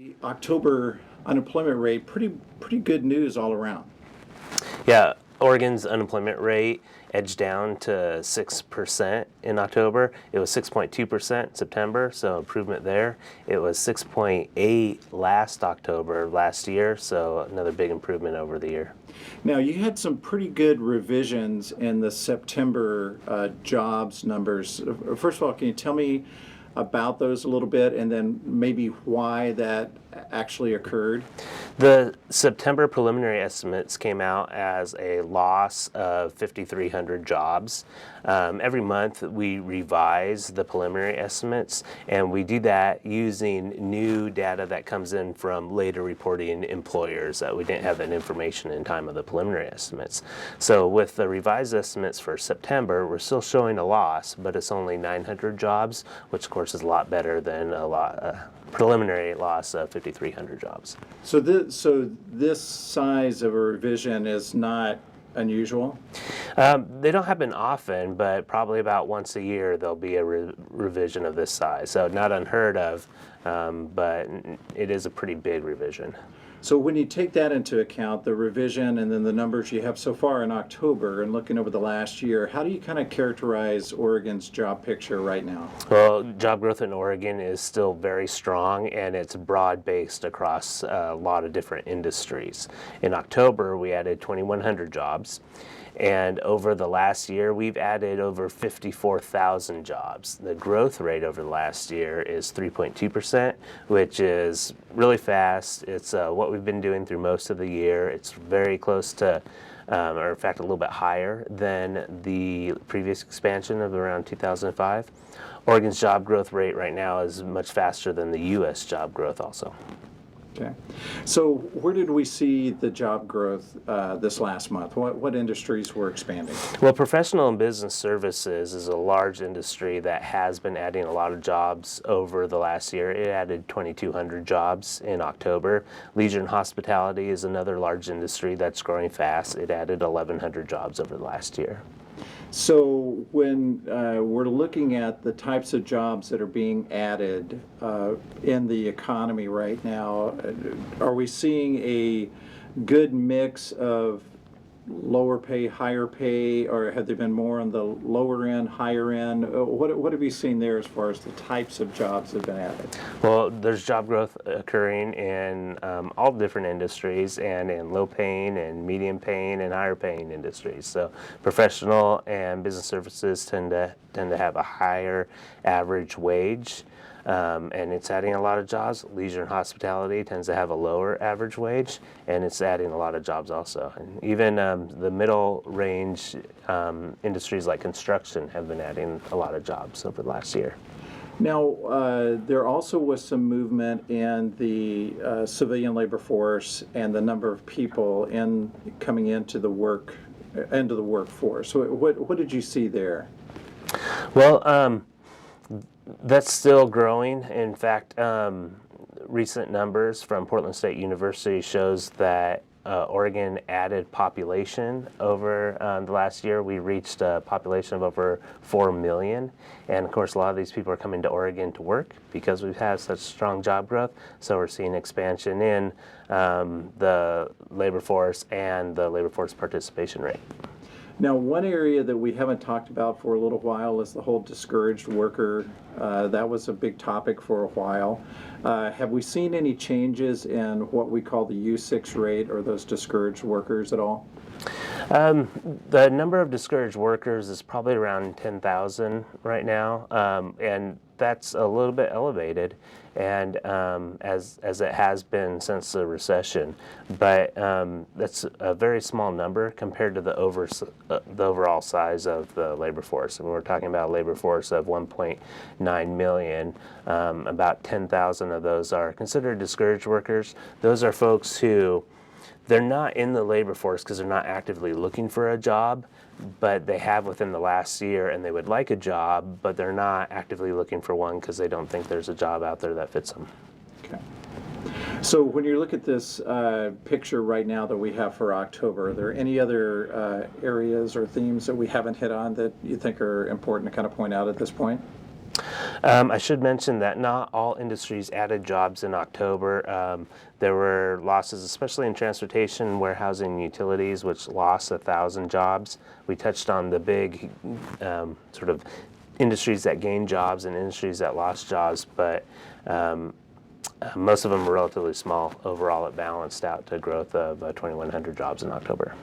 The October unemployment rate, pretty good news all around. Yeah, Oregon's unemployment rate edged down to 6% in October. It was 6.2% in September, so improvement there. It was 6.8 last year, so another big improvement over the year. Now, you had some pretty good revisions in the September jobs numbers. First of all, can you tell me about those a little bit, and then maybe why that actually occurred? The September preliminary estimates came out as a loss of 5,300 jobs. Every month we revise the preliminary estimates, and we do that using new data that comes in from later reporting employers that we didn't have that information in time of the preliminary estimates. So with the revised estimates for September, we're still showing a loss, but it's only 900 jobs, which of course is a lot better than a preliminary loss of 5,300 jobs. So this size of a revision is not unusual? They don't happen often, but probably about once a year there'll be a revision of this size. So not unheard of, but it is a pretty big revision. So when you take that into account, the revision and then the numbers you have so far in October and looking over the last year, how do you kind of characterize Oregon's job picture right now? Well, job growth in Oregon is still very strong, and it's broad-based across a lot of different industries. In October, we added 2,100 jobs. And over the last year, we've added over 54,000 jobs. The growth rate over the last year is 3.2%, which is really fast. It's what we've been doing through most of the year. It's very close to, or in fact, a little bit higher than the previous expansion of around 2005. Oregon's job growth rate right now is much faster than the U.S. job growth also. Okay. So where did we see the job growth this last month? What industries were expanding? Well, professional and business services is a large industry that has been adding a lot of jobs over the last year. It added 2,200 jobs in October. Leisure and hospitality is another large industry that's growing fast. It added 1,100 jobs over the last year. So when we're looking at the types of jobs that are being added in the economy right now, are we seeing a good mix of lower pay, higher pay, or have they been more on the lower end, higher end? What have you seen there as far as the types of jobs that have been added? Well, there's job growth occurring in all different industries, and in low paying and medium paying and higher paying industries. So professional and business services tend to have a higher average wage. And it's adding a lot of jobs. Leisure and hospitality tends to have a lower average wage, and it's adding a lot of jobs also. And even the middle range industries like construction have been adding a lot of jobs over the last year. Now, there also was some movement in the civilian labor force and the number of people coming into the workforce. So what did you see there? Well, that's still growing. In fact, recent numbers from Portland State University shows that Oregon added population over the last year. We reached a population of over 4 million. And of course, a lot of these people are coming to Oregon to work because we've had such strong job growth. So we're seeing expansion in the labor force and the labor force participation rate. Now, one area that we haven't talked about for a little while is the whole discouraged worker. That was a big topic for a while. Have we seen any changes in what we call the U6 rate or those discouraged workers at all? The number of discouraged workers is probably around 10,000 right now, and that's a little bit elevated, and as it has been since the recession. But that's a very small number compared to the overall size of the labor force. And we're talking about a labor force of 1.9 million. About 10,000 of those are considered discouraged workers. Those are folks who they're not in the labor force because they're not actively looking for a job, but they have within the last year and they would like a job, but they're not actively looking for one because they don't think there's a job out there that fits them. Okay. So when you look at this picture right now that we have for October, are there any other areas or themes that we haven't hit on that you think are important to kind of point out at this point? I should mention that not all industries added jobs in October. There were losses, especially in transportation, warehousing, and utilities, which lost 1,000 jobs. We touched on the big sort of industries that gained jobs and industries that lost jobs, but most of them were relatively small. Overall, it balanced out to growth of 2,100 jobs in October.